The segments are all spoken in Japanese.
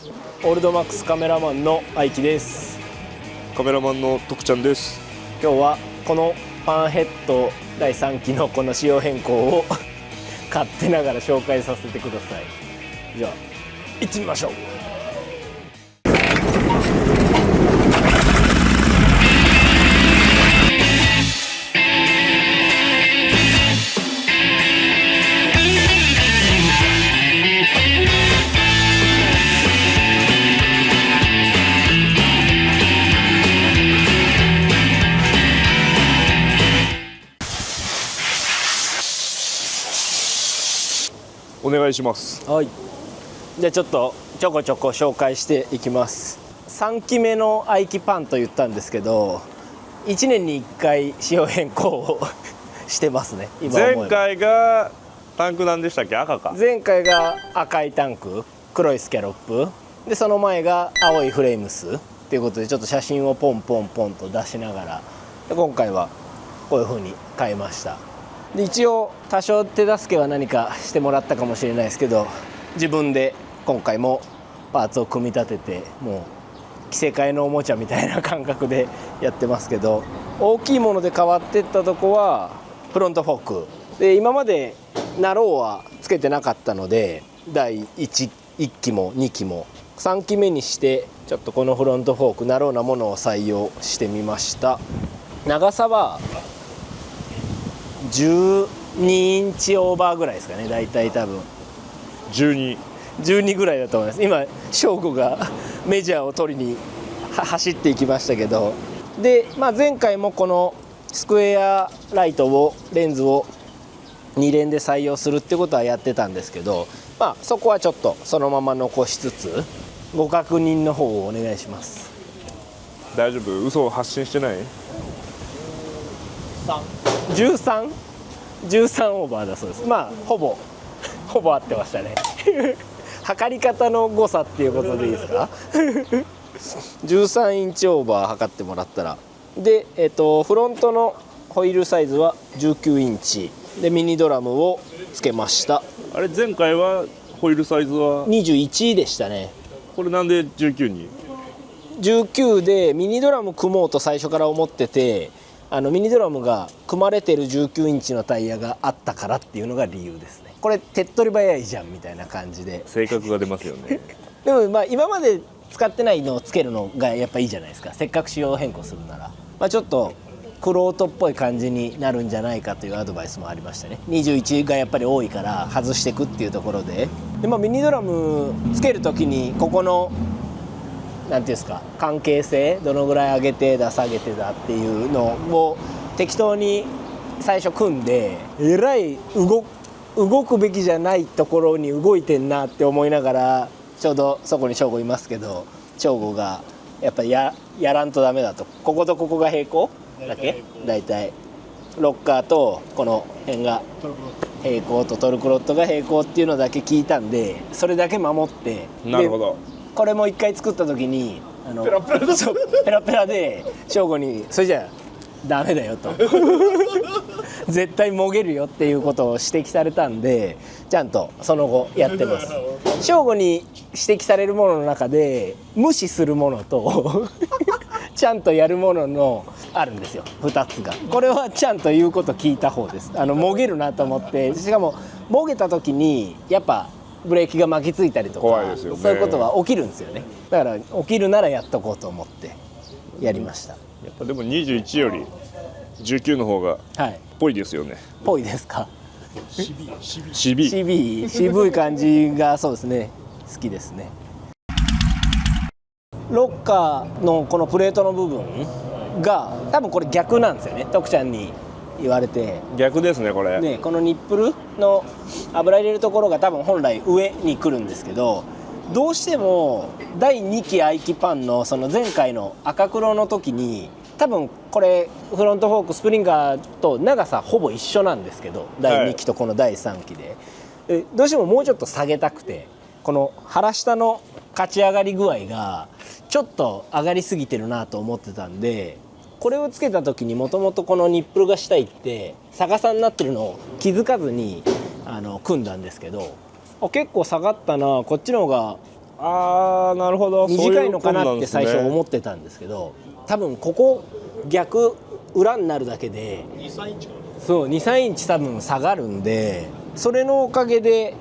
オールドマックスカメラマンの愛樹です。カメラマンの徳ちゃんです。今日はこのパンヘッド第3期のこの仕様変更を勝手ながら紹介させてください。じゃあ行ってみましょう。お願いします。はい、じゃあちょっとちょこちょこ紹介していきます。3期目の愛機パンと言ったんですけど、1年に1回仕様変更をしてますね。今思えば前回がタンクなんでしたっけ？赤か。前回が赤いタンク、黒いスキャロップで、その前が青いフレームスっていうことで、ちょっと写真をポンポンポンと出しながら、で今回はこういう風に変えました。で一応多少手助けは何かしてもらったかもしれないですけど、自分で今回もパーツを組み立てて、もう着せ替えのおもちゃみたいな感覚でやってますけど、大きいもので変わってったとこはフロントフォークで、今までナローはつけてなかったので、第 1期も2期も3期目にしてちょっとこのフロントフォークナローなものを採用してみました。長さは12インチオーバーぐらいですかね。だいたい多分12ぐらいだと思います。今翔吾がメジャーを取りに走っていきましたけど、で、前回もこのスクエアライトをレンズを2連で採用するってことはやってたんですけど、そこはちょっとそのまま残しつつ、ご確認の方をお願いします。大丈夫？嘘を発信してない？13オーバーだそうです。ほぼ合ってましたね測り方の誤差っていうことでいいですか13インチオーバー測ってもらったら、で、フロントのホイールサイズは19インチで、ミニドラムをつけました。あれ前回はホイールサイズは21でしたね。これなんで19に？19でミニドラム組もうと最初から思ってて、ミニドラムが組まれてる19インチのタイヤがあったからっていうのが理由ですね。これ手っ取り早いじゃんみたいな感じで性格が出ますよねでも今まで使ってないのをつけるのがやっぱいいじゃないですか。せっかく仕様変更するなら、ちょっとクロートっぽい感じになるんじゃないかというアドバイスもありましたね。21がやっぱり多いから外していくっていうところで、ミニドラムつける時にここのなんていうんですか、関係性どのぐらい上げてだ下げてだっていうのを適当に最初組んで、えらい動くべきじゃないところに動いてんなって思いながら、ちょうどそこに翔吾いますけど、翔吾がやっぱり やらんとダメだと、こことここが平行だけ、だいたいロッカーとこの辺が平行とトルクロットが平行っていうのだけ聞いたんで、それだけ守って。なるほど。これも一回作った時にペラペラで翔吾にそれじゃダメだよと絶対もげるよっていうことを指摘されたんで、ちゃんとその後やってます。翔吾に指摘されるものの中で無視するものとちゃんとやるもののあるんですよ、2つが。これはちゃんと言うこと聞いた方です。もげるなと思って、しかももげた時にやっぱブレーキが巻きついたりとか、怖いですよね。そういうことは起きるんですよね。だから起きるならやっとこうと思ってやりました。やっぱでも21より19の方がぽいですよね。ぽいですか？渋い感じがそうですね、好きですね。ロッカーのこのプレートの部分が多分これ逆なんですよね、徳ちゃんに言われて。逆ですねこれね。このニップルの油入れるところが多分本来上に来るんですけど、どうしても第2期愛機パンのその前回の赤黒の時に、多分これフロントフォークスプリンガーと長さほぼ一緒なんですけど、第2期とこの第3期で、どうしてももうちょっと下げたくて、この腹下の勝ち上がり具合がちょっと上がりすぎてるなと思ってたんで、これをつけた時にもともとこのニップルが下行って逆さになってるのを気づかずに組んだんですけど、結構下がったな、こっちの方がああなるほど、短いのかなってそういうことなんですね最初思ってたんですけど、多分ここ逆裏になるだけで2、3インチかそう 2,3 インチ多分下がるんで、それのおかげで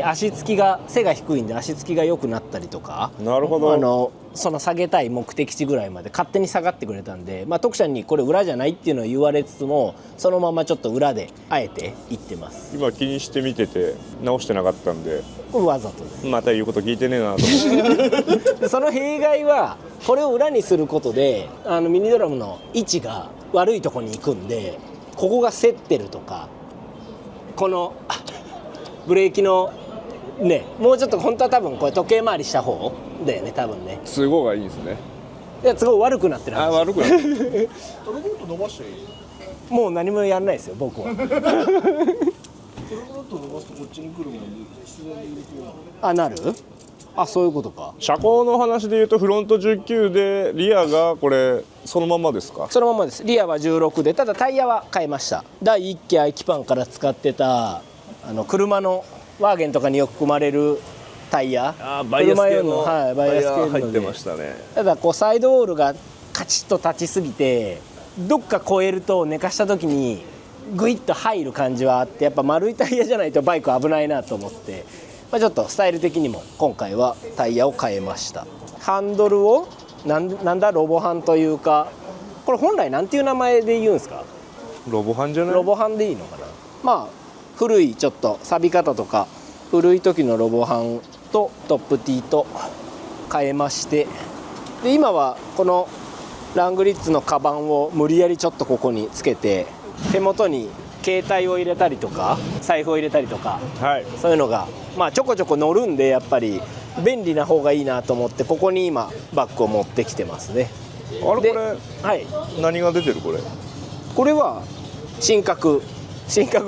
足つきが背が低いんで足つきが良くなったりとか、なるほど。その下げたい目的地ぐらいまで勝手に下がってくれたんで、徳ちゃんにこれ裏じゃないっていうのを言われつつもそのままちょっと裏であえていってます。今気にして見てて直してなかったんで、これわざとですまた言うこと聞いてねえなと思ってでその弊害はこれを裏にすることでミニドラムの位置が悪いところに行くんで、ここが競ってるとか、このブレーキのね、もうちょっと本当は多分これ時計回りした方だよね多分ね。都合がいいですね。いやすごい悪くなってる話。悪くなってるロボット伸ばしていい？もう何もやんないですよ僕はロボット伸ばすとこっちに来るもんで必然に入れてる。なる？そういうことか。車高の話でいうとフロント19でリアがこれそのままですか？そのままです。リアは16で、ただタイヤは変えました。第1期アイキパンから使ってた車のワーゲンとかによく組まれるタイヤ、バイアス系のはい、バイアス系の入ってましたね。ただサイドオールがカチッと立ちすぎてどっか超えると寝かした時にグイッと入る感じはあって、やっぱ丸いタイヤじゃないとバイク危ないなと思って、ちょっとスタイル的にも今回はタイヤを変えました。ハンドルをなんだロボハンというか、これ本来なんていう名前で言うんですか？ロボハンじゃない？ロボハンでいいのかな。古いちょっと錆び方とか古い時のロボハンとトップティーと変えまして、で今はこのラングリッツのカバンを無理やりちょっとここにつけて、手元に携帯を入れたりとか財布を入れたりとか、はい、そういうのがちょこちょこ乗るんで、やっぱり便利な方がいいなと思ってここに今バッグを持ってきてますね。これ、はい、何が出てるこれは真角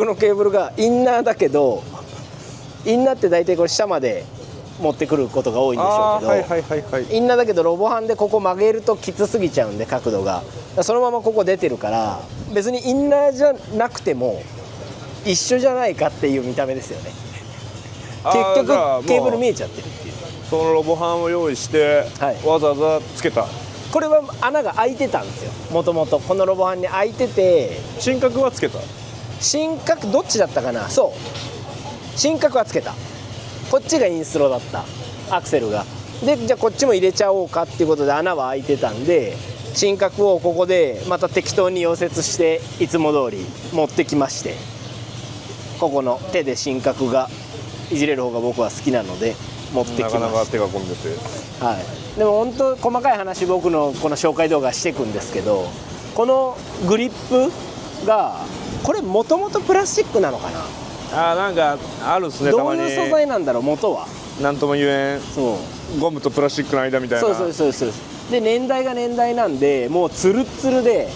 のケーブルがインナーだけど、インナーって大体これ下まで持ってくることが多いんでしょうけど、インナーだけどロボハンでここ曲げるときつすぎちゃうんで角度がそのままここ出てるから、別にインナーじゃなくても一緒じゃないかっていう見た目ですよね。結局ケーブル見えちゃってるっていう。そのロボハンを用意して、はい、わざわざつけた。これは穴が開いてたんですよ。もともとこのロボハンに開いてて、真角はつけた。真角どっちだったかな。そう真角はつけた。こっちがインスロだったアクセルが。でじゃあこっちも入れちゃおうかっていうことで穴は開いてたんで、真角をここでまた適当に溶接していつも通り持ってきまして、ここの手で真角がいじれる方が僕は好きなので持ってきました。なかなか手が込んでて、はい、でも本当細かい話僕のこの紹介動画していくんですけど、このグリップがこれもともとプラスチックなのかな。なんかあるっすね。どういう素材なんだろう元は。なんとも言えん。そうゴムとプラスチックの間みたいな。そうで年代が年代なんで、もうツルッツルで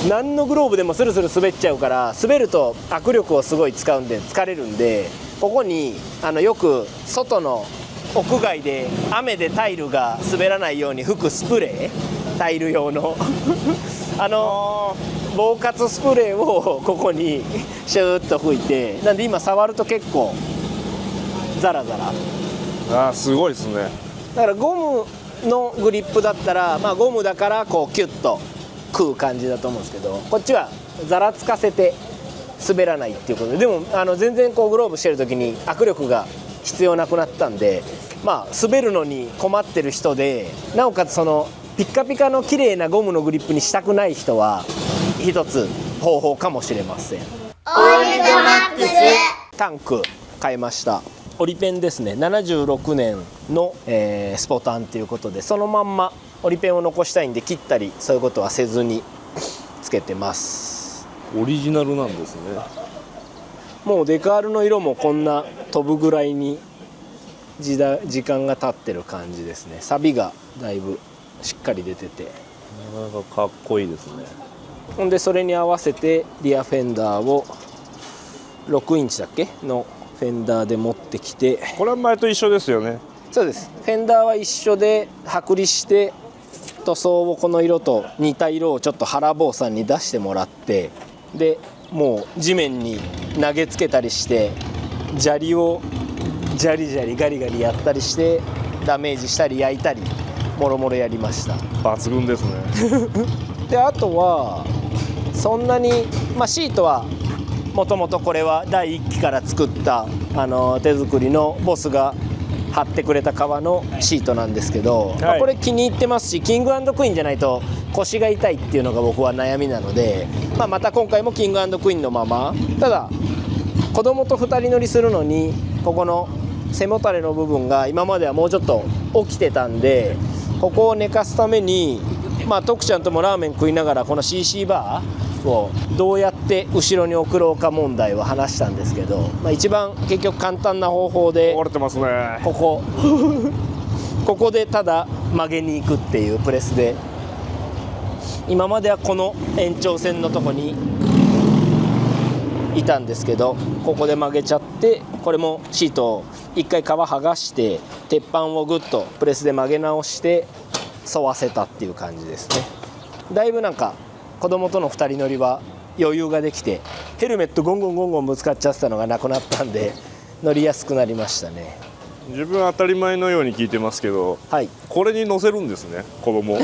何のグローブでもスルスル滑っちゃうから、滑ると握力をすごい使うんで疲れるんで、ここによく外の屋外で雨でタイルが滑らないように吹くスプレー、タイル用の防滑スプレーをここにシューッと吹いて、なんで今触ると結構ザラザラ。すごいですね。だからゴムのグリップだったら、ゴムだからこうキュッと食う感じだと思うんですけど、こっちはざらつかせて滑らないっていうことで、でも全然こうグローブしてる時に握力が必要なくなったんで、滑るのに困ってる人で、なおかつそのピッカピカの綺麗なゴムのグリップにしたくない人は一つ方法かもしれません。オールドマックスタンク変えました。オリペンですね。76年の、スポタンということで、そのまんまオリペンを残したいんで切ったりそういうことはせずにつけてます。オリジナルなんですね。もうデカールの色もこんな飛ぶぐらいに時間が経ってる感じですね。錆びがだいぶしっかり出てて、なかなかかっこいいですね。ほんでそれに合わせてリアフェンダーを6インチだっけのフェンダーで持ってきて、これは前と一緒ですよね。そうです。フェンダーは一緒で剥離して塗装をこの色と似た色をちょっと原坊さんに出してもらって、でもう地面に投げつけたりして砂利をジャリジャリガリガリやったりしてダメージしたり焼いたりもろもろやりました。抜群ですね。であとはそんなに、シートはもともとこれは第1期から作った手作りのボスが貼ってくれた革のシートなんですけど、はい、これ気に入ってますし、キング&クイーンじゃないと腰が痛いっていうのが僕は悩みなので、また今回もキング&クイーンのまま、ただ子供と2人乗りするのにここの背もたれの部分が今まではもうちょっと起きてたんで、ここを寝かすために徳ちゃんともラーメン食いながらこの CC バーをどうやって後ろに送ろうか問題を話したんですけど、一番結局簡単な方法で折れてますね。ここでただ曲げに行くっていうプレスで、今まではこの延長線のとこにいたんですけど、ここで曲げちゃって、これもシートを一回皮剥がして鉄板をグッとプレスで曲げ直して沿わせたっていう感じですね。だいぶなんか子供との2人乗りは余裕ができて、ヘルメットゴンゴンゴンゴンぶつかっちゃってたのがなくなったんで乗りやすくなりましたね。自分は当たり前のように聞いてますけど、はい、これに乗せるんですね、子供。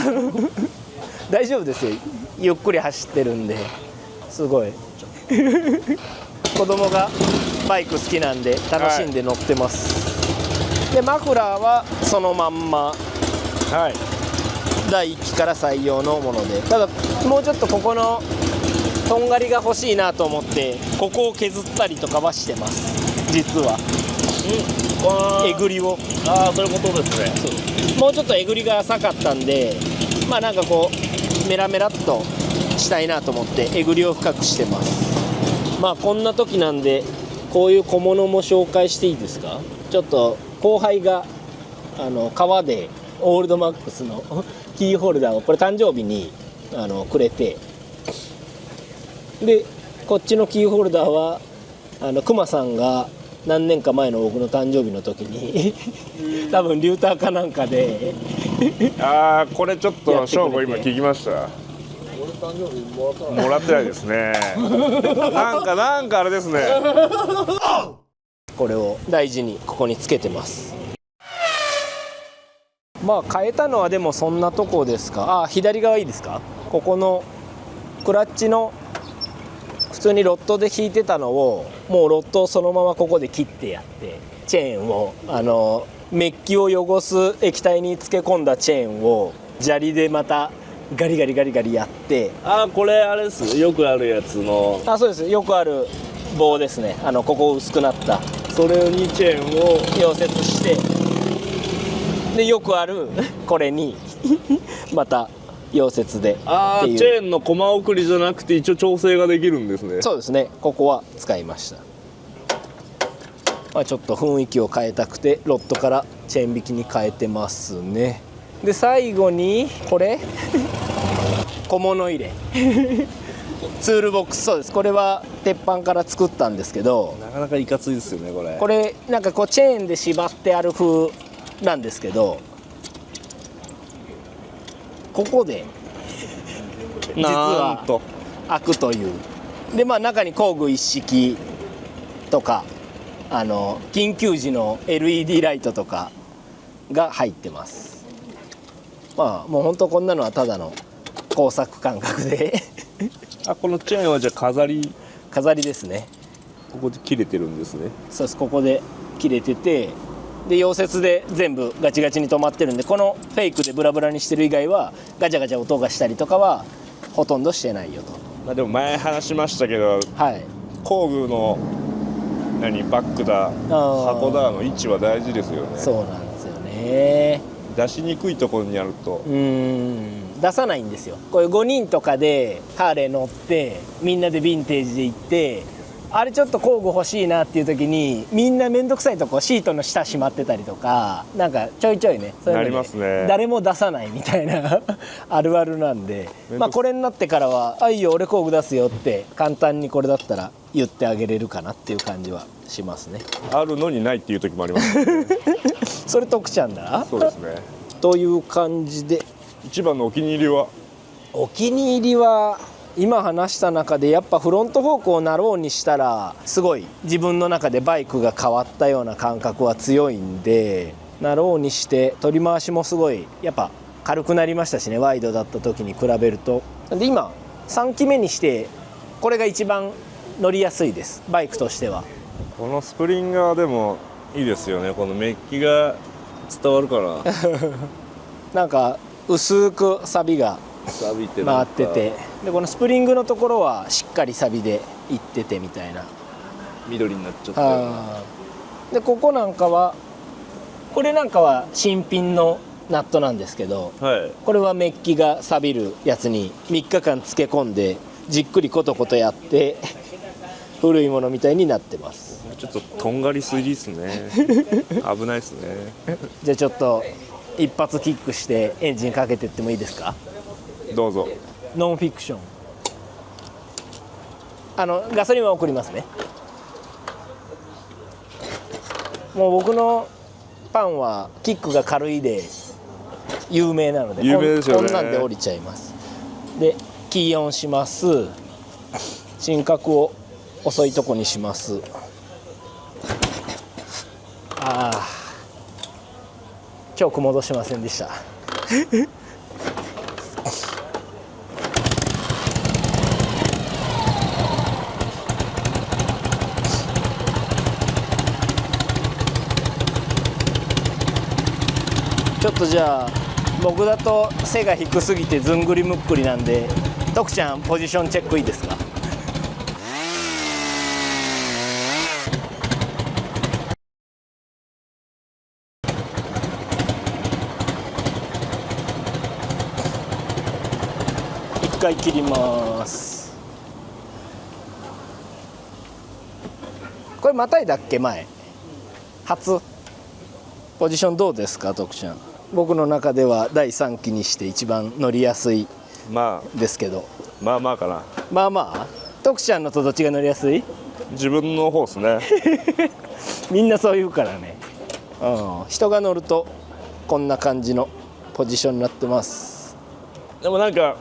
大丈夫ですよ、ゆっくり走ってるんで。すごい子供がバイク好きなんで楽しんで乗ってます、でマフラーはそのまんま、第1期から採用のもので、ただもうちょっとここのとんがりが欲しいなと思ってここを削ったりとかはしてます、実は。えぐりを、そういうことですね。もうちょっとえぐりが浅かったんで、なんかこうメラメラっとしたいなと思ってえぐりを深くしてます。こんな時なんでこういう小物も紹介していいですか。ちょっと後輩が革でオールドマックスのキーホルダーをこれ誕生日にくれて、でこっちのキーホルダーはクマさんが何年か前の僕の誕生日の時に多分リューターかなんかでこれちょっと勝負今聞きました。もらってないですね。なんかあれですね。これを大事にここにつけてます。変えたのはでもそんなとこですか。左側いいですか。ここのクラッチの普通にロッドで引いてたのをもうロッドをそのままここで切ってやって、チェーンをメッキを汚す液体に漬け込んだチェーンを砂利でまたガリガリガリガリやって、これあれです、よくあるやつの。そうです、よくある棒ですね。ここ薄くなった、それにチェーンを溶接して、でよくあるこれにまた溶接でっていう。チェーンのコマ送りじゃなくて一応調整ができるんですね。そうですね、ここは使いました。ちょっと雰囲気を変えたくてロッドからチェーン引きに変えてますね。で最後にこれ小物入れツールボックス。そうです、これは鉄板から作ったんですけど、なかなかいかついですよねこれ。これなんかこうチェーンで縛ってある風なんですけど、ここで実は開くという。で中に工具一式とか緊急時の LED ライトとかが入ってます。もう本当こんなのはただの工作感覚でこのチェーンはじゃあ飾りですね。ここで切れてるんですね。そうです、ここで切れてて、で溶接で全部ガチガチに止まってるんで、このフェイクでブラブラにしてる以外はガチャガチャ音がしたりとかはほとんどしてないよと。でも前話しましたけど、工具のバッグだ箱だの位置は大事ですよね。そうなんですよね。出しにくいところにあると出さないんですよ。こういう5人とかでハーレー乗ってみんなでヴィンテージで行って、あれちょっと工具欲しいなっていう時にみんな面倒くさいとこシートの下閉まってたりとか、なんかちょいちょいね、そういうのでなりますね。誰も出さないみたいなあるあるなんで、これになってからはいいよ俺工具出すよって簡単にこれだったら言ってあげれるかなっていう感じはしますね。あるのにないっていう時もありますね。それ徳ちゃんだ。そうですね。という感じで、一番のお気に入りは今話した中でやっぱフロントフォークをなろうにしたらすごい自分の中でバイクが変わったような感覚は強いんで、なろうにして取り回しもすごいやっぱ軽くなりましたしね、ワイドだった時に比べると。で今3期目にしてこれが一番乗りやすいです、バイクとしては。このスプリンガーでもいいですよね。このメッキが伝わるからなんか薄くサビが錆びて回ってて、でこのスプリングのところはしっかりサビでいっててみたいな。緑になっちゃったような。でここなんかはこれなんかは新品のナットなんですけど、はい、これはメッキが錆びるやつに3日間漬け込んでじっくりコトコトやって古いものみたいになってます。ちょっととんがりすぎですね危ないですね。じゃあちょっと一発キックしてエンジンかけてってもいいですか。どうぞ。ノンフィクション、ガソリンは送りますね。もう僕のパンはキックが軽いで有名なので、有名ですよね。こんなんで降りちゃいます。でキーオンします。進角を遅いとこにします。チョーク戻しませんでしたちょっとじゃあ僕だと背が低すぎてずんぐりむっくりなんで、徳ちゃんポジションチェックいいですか。一回切ります。これまたいだっけ、前初ポジションどうですか徳ちゃん。僕の中では第3期にして一番乗りやすいですけど、まあまあかな。まあまあ徳ちゃんのとどっちが乗りやすい。自分の方ですねみんなそう言うからね、人が乗るとこんな感じのポジションになってます。でもなんか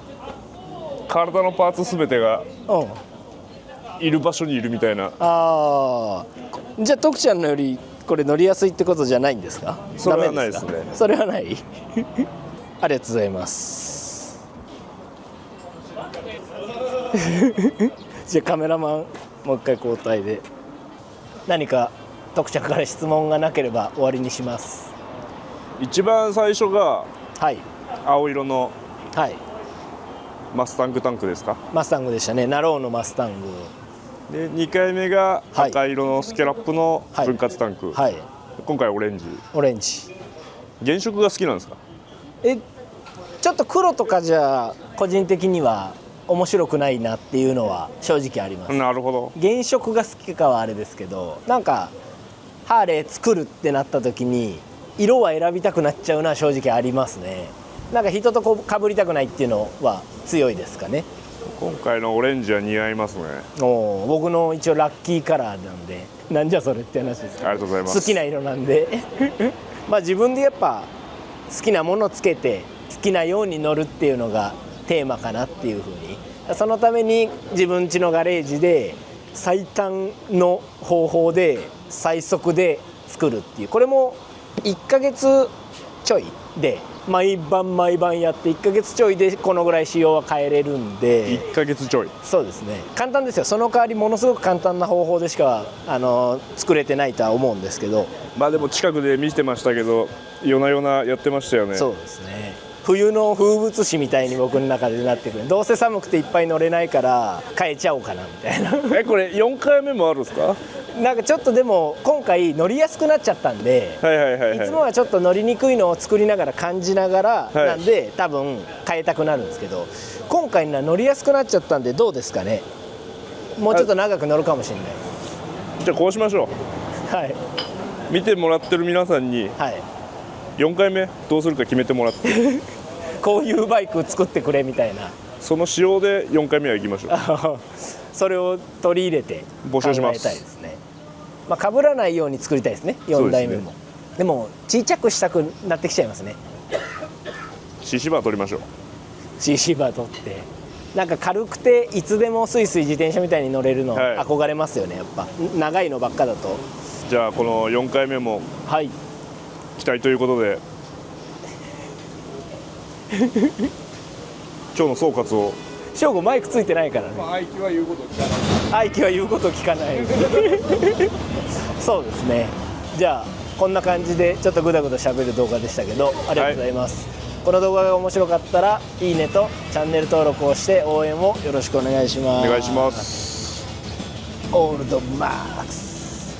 体のパーツすべてがいる場所にいるみたいな。じゃあ徳ちゃんのよりこれ乗りやすいってことじゃないんですか。それはないですね。それはないありがとうございますじゃあカメラマンもう一回交代で、何か徳ちゃんから質問がなければ終わりにします。一番最初がはい青色のはいマスタングタンクですか。マスタングでしたね。ナローのマスタングで2回目が赤色のスキャラップの分割タンク、はい、今回オレンジ。オレンジ原色が好きなんですか。ちょっと黒とかじゃ個人的には面白くないなっていうのは正直あります。なるほど。原色が好きかはあれですけど、なんかハーレー作るってなった時に色は選びたくなっちゃうのは正直ありますね。なんか人とこう被りたくないっていうのは強いですかね。今回のオレンジは似合いますね。僕の一応ラッキーカラーなんで、なんじゃそれって話ですけど、ありがとうございます好きな色なんでまあ自分でやっぱ好きなものをつけて好きなように乗るっていうのがテーマかなっていうふうに、そのために自分家のガレージで最短の方法で最速で作るっていう、これも1ヶ月ちょいで毎晩やって1ヶ月ちょいでこのぐらい仕様は変えれるんで。1ヶ月ちょい。そうですね、簡単ですよ。その代わりものすごく簡単な方法でしか作れてないとは思うんですけど、まあでも近くで見てましたけど夜な夜なやってましたよね。そうですね、冬の風物詩みたいに僕の中でなってくる。どうせ寒くていっぱい乗れないから変えちゃおうかなみたいなこれ4回目もあるんですか。なんかちょっとでも今回乗りやすくなっちゃったんで、いつもはちょっと乗りにくいのを作りながら感じながらなんで、多分変えたくなるんですけど、今回のは乗りやすくなっちゃったんでどうですかね。もうちょっと長く乗るかもしれない。じゃあこうしましょう。はい、見てもらってる皆さんに4回目どうするか決めてもらってこういうバイク作ってくれみたいな、その仕様で4回目は行きましょうそれを取り入れて募集します。考えたいですね。まあ、被らないように作りたいですね、4代目も。でも小さくしたくなってきちゃいますね。 CC バー取りましょう。 CC バー取ってなんか軽くていつでもスイスイ自転車みたいに乗れるの憧れますよね、やっぱ長いのばっかだと。じゃあこの4回目もはい期待ということで今日の総括を。翔吾マイクついてないからね。愛機は言うこと聞かない。愛機は言うこと聞かないそうですね。じゃあこんな感じでちょっとグダグダ喋る動画でしたけど、ありがとうございます、この動画が面白かったらいいねとチャンネル登録をして応援をよろしくお願いします。お願いします。オールドマックス